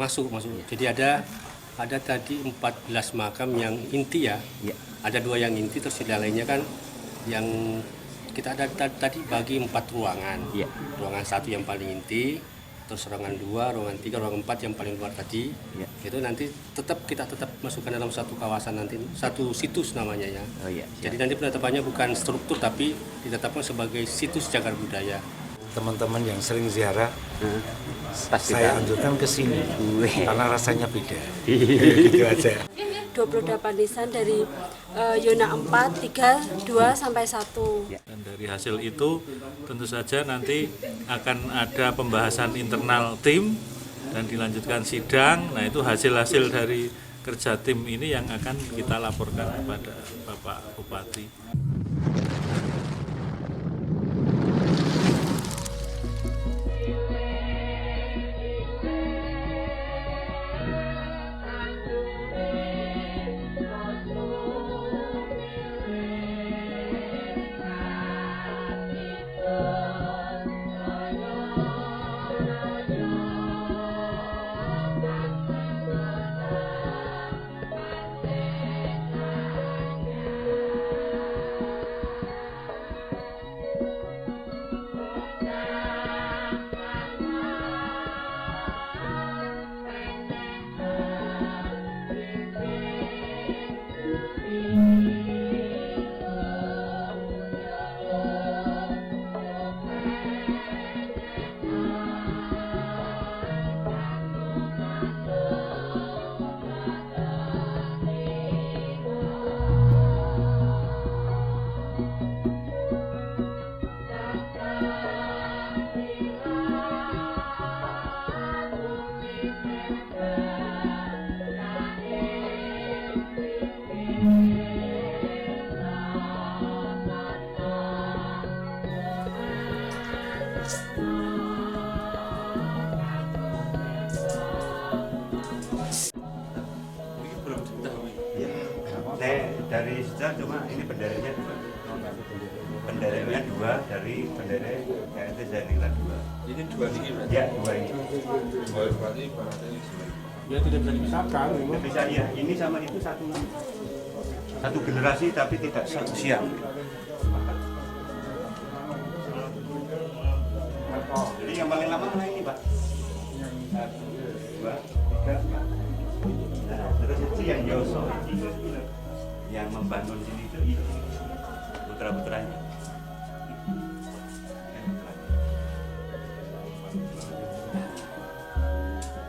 Masuk. Jadi ada tadi 14 makam yang inti ya. Ya. Ada 2 yang inti, terus yang lainnya kan yang kita ada tadi bagi 4 ruangan. Ya. Ruangan 1 yang paling inti, terus ruangan 2, ruangan 3, ruangan 4 yang paling luar tadi. Ya. Itu nanti kita tetap masukkan dalam satu kawasan, nanti satu situs namanya ya. Oh iya. Jadi nanti penetapannya bukan struktur tapi ditetapkan sebagai situs cagar budaya. Teman-teman yang sering ziarah, Pasti saya tahu. anjurkan ke sini Wih. karena rasanya beda. Gitu aja. 28 nisan dari Yona 4, 3, 2, sampai 1. Dan dari hasil itu tentu saja nanti akan ada pembahasan internal tim dan dilanjutkan sidang. Nah itu hasil-hasil dari kerja tim ini yang akan kita laporkan kepada Bapak Bupati. Saya dari sejarah cuma ini benderanya 2. Benderanya 2 dari bendera KRT Zainila 2. Ini 2 ini berarti? Ya, 2 ini. 2 berarti ibaratnya ini sebenarnya. Ya tidak bisa dipisahkan. Nggak bisa ya, ini sama itu satu generasi tapi tidak satu siang. Jadi yang paling lama mana ini, Pak? 1, 2, 3, 4. Nah, terus itu yang Yoso yang membangun sini itu ini putra-putranya.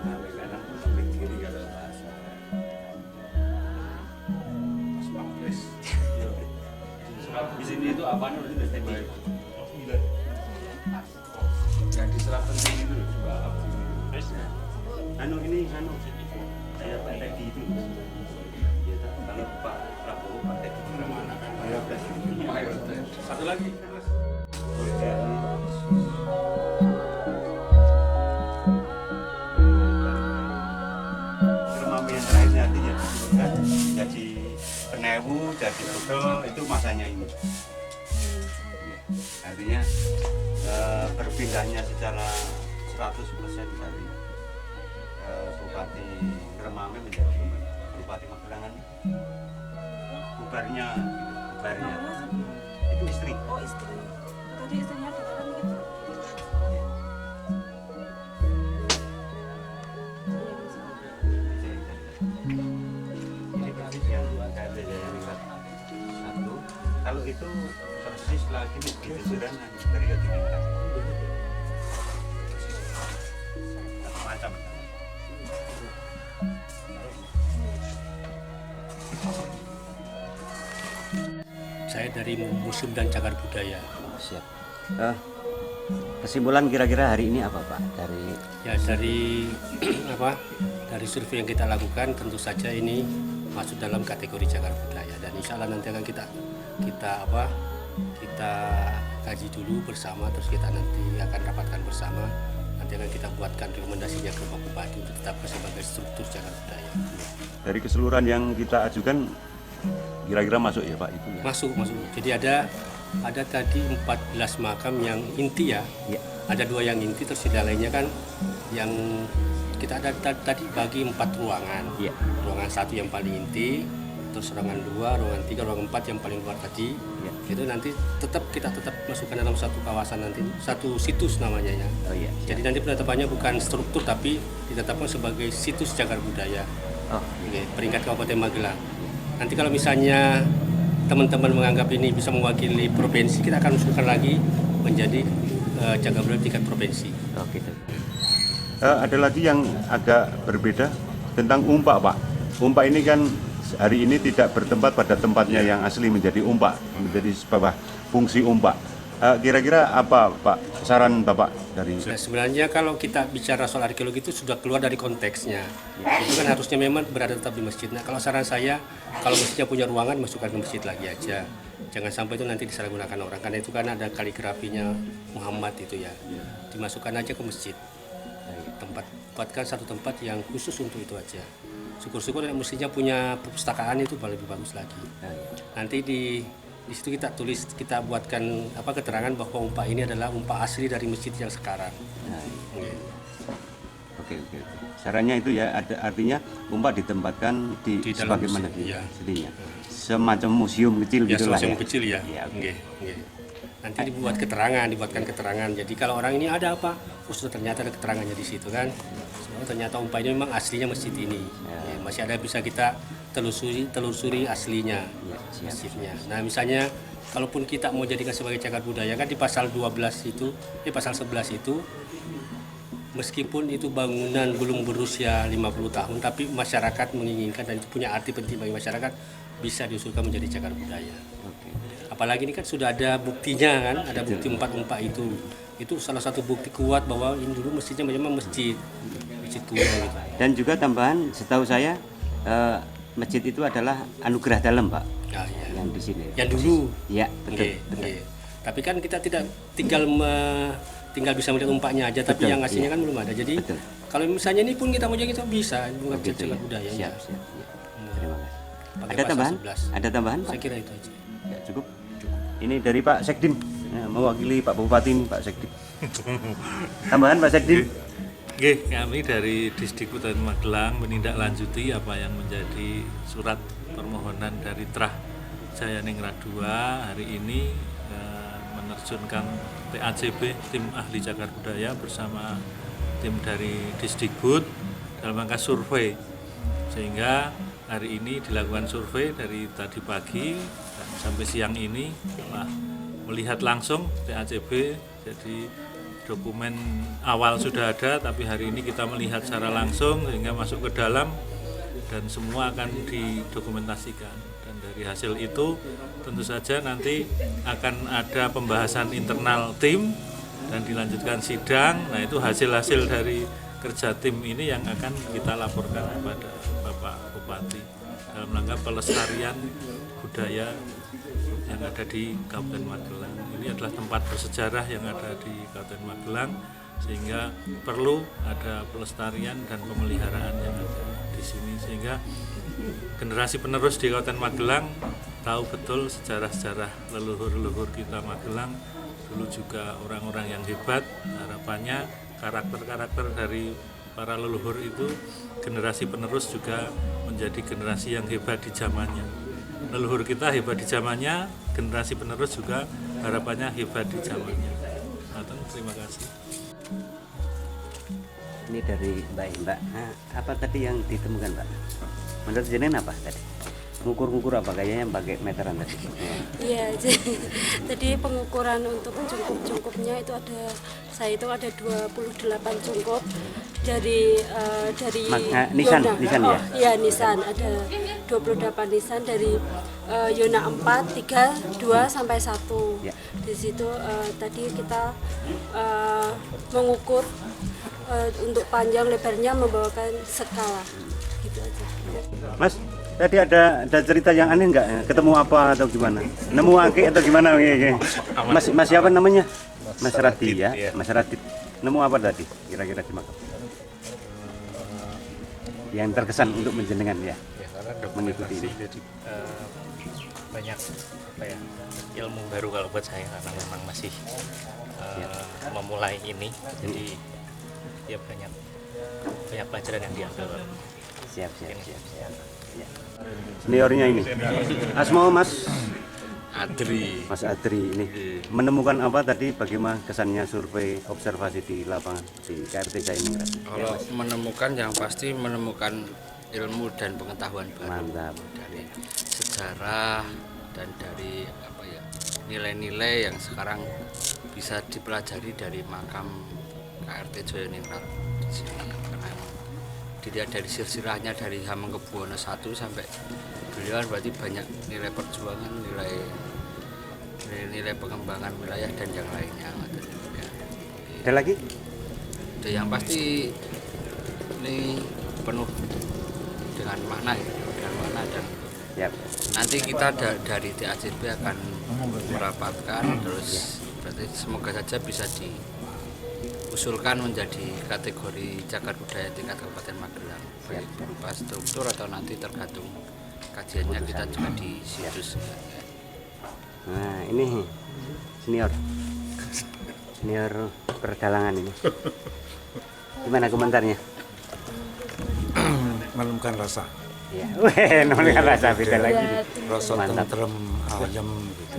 Sampai kanan, sampai kiri kalau bahasa. Mas Pampres. Di sini itu apanya udah tadi? Yang diserap penting itu juga apa? Ini saya Pak Teddy itu. Ya, kalau Pak Prabowo Pak Teddy mayoritas. Satu lagi. Remami yang terakhir artinya kan jadi penewu, jadi bodol itu masanya ini. Artinya berpindahnya secara 100% dari Bupati Remame menjadi Bupati Magelangan. Bubarnya itu istri. Oh, istri. Tadi istrinya datang gitu. Ini persis yang KRT Zainila 1. Kalau itu persis lagi disusuran periodikitas. Macam. Saya dari Museum dan Cagar Budaya. Siap. Kesimpulan kira-kira hari ini apa Pak? Dari dari survei yang kita lakukan tentu saja ini masuk dalam kategori cagar budaya, dan insya Allah nanti akan kita kaji dulu bersama, terus kita nanti akan rapatkan bersama, nanti akan kita buatkan rekomendasinya ke Pak Bupati untuk tetap sebagai struktur cagar budaya. Dari keseluruhan yang kita ajukan kira-kira masuk ya Pak itu ya? Masuk. Jadi ada tadi 14 makam yang inti ya. Ya. Ada 2 yang inti, terus yang lainnya kan yang kita ada tadi bagi 4 ruangan. Iya. Ruangan 1 yang paling inti, terus ruangan 2, ruangan 3, ruangan 4 yang paling luar tadi. Iya. Itu nanti kita tetap masukkan dalam satu kawasan nanti, satu situs namanya ya. Oh iya. Jadi nanti penetapannya bukan struktur tapi ditetapkan sebagai situs cagar budaya. Oh, Oke, peringkat Kabupaten Magelang. Nanti kalau misalnya teman-teman menganggap ini bisa mewakili provinsi, kita akan usulkan lagi menjadi cagar budaya tingkat provinsi. oh gitu. Ada lagi yang agak berbeda tentang umpak, Pak. Umpak ini kan hari ini tidak bertempat pada tempatnya yang asli menjadi umpak, menjadi sebuah fungsi umpak. Kira-kira apa, Pak, saran Bapak dari? Nah, sebenarnya kalau kita bicara soal arkeologi itu sudah keluar dari konteksnya. Itu kan harusnya memang berada tetap di masjid. Nah, kalau saran saya, kalau masjidnya punya ruangan, masukkan ke masjid lagi aja. Jangan sampai itu nanti disalahgunakan orang, karena itu kan ada kaligrafinya Muhammad itu ya. Dimasukkan aja ke masjid. Buatkan satu tempat yang khusus untuk itu aja. Syukur-syukur mestinya punya perpustakaan itu lebih bagus lagi. Nanti di situ kita tulis, kita buatkan keterangan bahwa umpak ini adalah umpak asli dari masjid yang sekarang. Oke. Sarannya itu ya, ada artinya umpak ditempatkan di dalam sebagaimana museum, ya. aslinya. Semacam museum kecil Ya, gitulah museum ya. kecil ya. Iya, oke. Oke. Nanti dibuatkan keterangan. Jadi kalau orang ini ada apa? Ternyata ada keterangannya di situ kan. Ternyata umpak ini memang aslinya masjid ini. Ya, masih ada bisa kita telusuri aslinya masjidnya. Nah, misalnya kalaupun kita mau jadikan sebagai cagar budaya kan di pasal 12 itu, pasal 11 itu, meskipun itu bangunan belum berusia 50 tahun, tapi masyarakat menginginkan dan itu punya arti penting bagi masyarakat, bisa diusulkan menjadi cagar budaya. Apalagi ini kan sudah ada buktinya kan, ada bukti umpak itu. Itu salah satu bukti kuat bahwa ini dulu masjidnya memang masjid kuno gitu. Dan juga tambahan, setahu saya masjid itu adalah anugerah dalam, Pak. Nah, ya. Yang di sini. Yang dulu. Iya, betul. Oke. Tapi kan kita tidak tinggal bisa melihat umpaknya aja, tapi Betul, yang aslinya iya. kan belum ada. Jadi Betul. kalau misalnya ini pun kita mau jadi kita bisa bukan Gitu cagar ya. budaya. Siap. Iya. Terima kasih. Pakai Ada pasal tambahan? 11. Ada tambahan, Pak? Saya kira itu aja. Ya, cukup. Ini dari Pak Sekdim, mewakili Pak Bupati, Pak Sekdim. Tambahan Pak Sekdim? Oke, kami dari Disdikbud Magelang menindaklanjuti apa yang menjadi surat permohonan dari Trah Jayaningrat II hari ini menerjunkan TACB, tim ahli cagar budaya bersama tim dari Disdikbud dalam rangka survei, sehingga hari ini dilakukan survei dari tadi pagi dan sampai siang ini telah melihat langsung TACB. Jadi dokumen awal sudah ada, tapi hari ini kita melihat secara langsung sehingga masuk ke dalam dan semua akan didokumentasikan. Dan dari hasil itu tentu saja nanti akan ada pembahasan internal tim dan dilanjutkan sidang. Nah, itu hasil-hasil dari kerja tim ini yang akan kita laporkan kepada Bapak Bupati dalam rangka pelestarian budaya yang ada di Kabupaten Magelang. Ini adalah tempat bersejarah yang ada di Kabupaten Magelang, sehingga perlu ada pelestarian dan pemeliharaan yang ada di sini, sehingga generasi penerus di Kabupaten Magelang tahu betul sejarah-sejarah leluhur-leluhur kita Magelang. Dulu juga orang-orang yang hebat. Harapannya karakter-karakter dari para leluhur itu generasi penerus juga menjadi generasi yang hebat di zamannya. Leluhur kita hebat di zamannya, generasi penerus juga harapannya hebat di zamannya. Terima kasih. Ini dari Mbak. Nah, apa tadi yang ditemukan, Pak? Menurut jenengan apa tadi? Ngukur-ngukur apa? Kayaknya pakai meteran tadi. Iya, jadi pengukuran untuk cungkup-cungkupnya itu saya itu ada 28 cungkup dari nisan Yona. ya? Iya, nisan, ada 28 nisan dari Yona 4, 3, 2 sampai 1. Ya. Di situ tadi kita mengukur untuk panjang lebarnya membawakan skala. Gitu aja. Mas, tadi ada cerita yang aneh nggak? Ketemu apa atau gimana? Nemu ake atau gimana? Mas siapa namanya? Mas Radit ya? Mas Radit. Nemu apa tadi? Kira-kira di makam? Yang terkesan untuk menjenengan ya? Karena Mengikuti dokumentasi ini. jadi banyak ilmu baru kalau buat saya, karena memang masih memulai ini, jadi ya banyak banyak pelajaran yang diambil. Siap. Ya. Seniornya ini. Asmo Mas Mas Adri ini menemukan apa tadi, bagaimana kesannya survei observasi di lapangan di KRT Sainingrat? Kalau menemukan yang pasti menemukan ilmu dan pengetahuan baru. Mantap. Dari sejarah dan dari nilai-nilai yang sekarang bisa dipelajari dari makam KRT Joyoningrat di sini. Karena dilihat dari silsilahnya dari Hamengkubuwono I sampai beliau berarti banyak nilai perjuangan, nilai pengembangan wilayah dan yang lainnya. Ada lagi? Ada yang pasti ini penuh dengan makna dan Yap. nanti kita dari TACP akan merapatkan terus berarti semoga saja bisa diusulkan menjadi kategori cagar budaya tingkat Kabupaten Magelang, baik berupa struktur atau nanti tergantung kajiannya kita juga di situs. Nah ini senior perdalangan ini, gimana komentarnya? Menemukan rasa. Ya, menemukan rasa beda lagi. Rasa Mantap. tentrem, ayam gitu.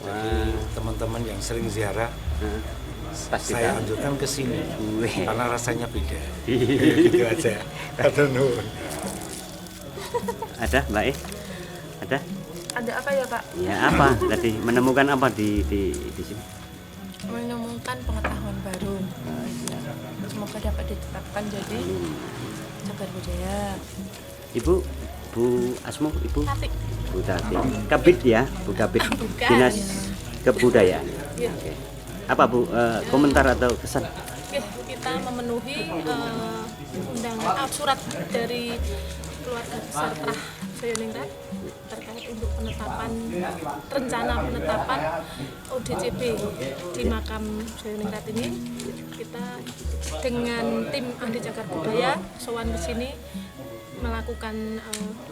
Jadi teman-teman yang sering ziarah, Pasti saya tahu. anjurkan ke sini Wih. karena rasanya beda. Gitu aja. Aduh, nuhun. Ada Mbak Ada? Ada apa ya Pak? Ya apa tadi, menemukan apa di sini? Menemukan pengetahuan baru. Semoga dapat ditetapkan jadi cagar budaya. Ibu, Bu Asmo, Ibu? Tati. Bu Tati. Kabid ya, Bu Kabid. Bukan. Dinas Kebudayaan. Iya. Oke. Apa Bu, komentar atau kesan? Oke, kita memenuhi undangan surat dari keluarga besar Trah Joyoningrat terkait untuk rencana penetapan ODCB di makam Joyoningrat ini. Kita dengan tim ahli cagar budaya sowan ke sini melakukan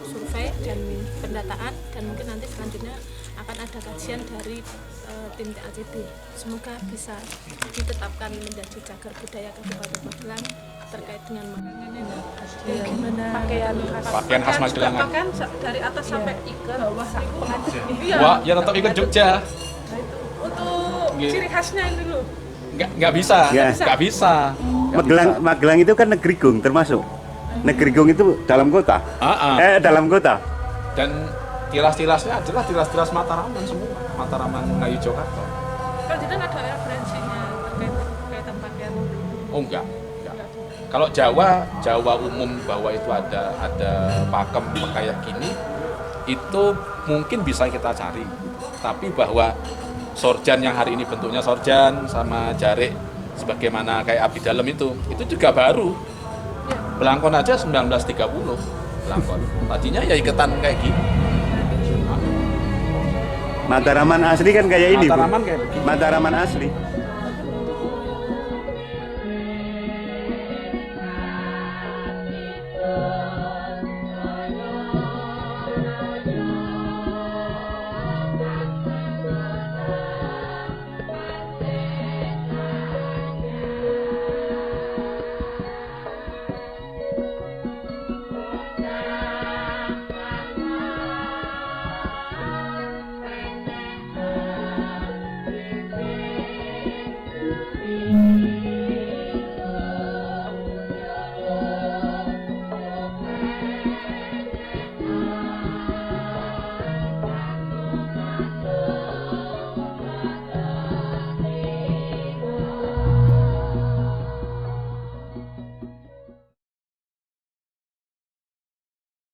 survei dan pendataan, dan mungkin nanti selanjutnya akan ada kajian dari tim TACB. Semoga bisa ditetapkan menjadi cagar budaya Kabupaten Magelang terkait dengan makanan pakaian khas Magelang. Pakaian dari atas sampai ke bawah pengantin. Iya. Wah, ya tetap ikut Jogja. Untuk ciri khasnya ini dulu. Nggak bisa. Magelang itu kan negeri gung termasuk. Negeri gung itu dalam kota. Dalam kota. Dan tilas-tilasnya adalah tilas-tilas Mataraman semua. Mataraman Ngayu Jakarta. Kan jadi ada referensinya terkait kaitan pakaian. Oh enggak. Kalau Jawa umum bahwa itu ada pakem kayak gini, itu mungkin bisa kita cari. Tapi bahwa sorjan yang hari ini bentuknya sorjan sama jarik sebagaimana kayak abdi dalam itu juga baru. Belangkon aja 1930 belangkon. Tadinya ya iketan kayak gini. Mataraman asli kan kayak ini, Bu. Mataraman kayak begini. Mataraman asli.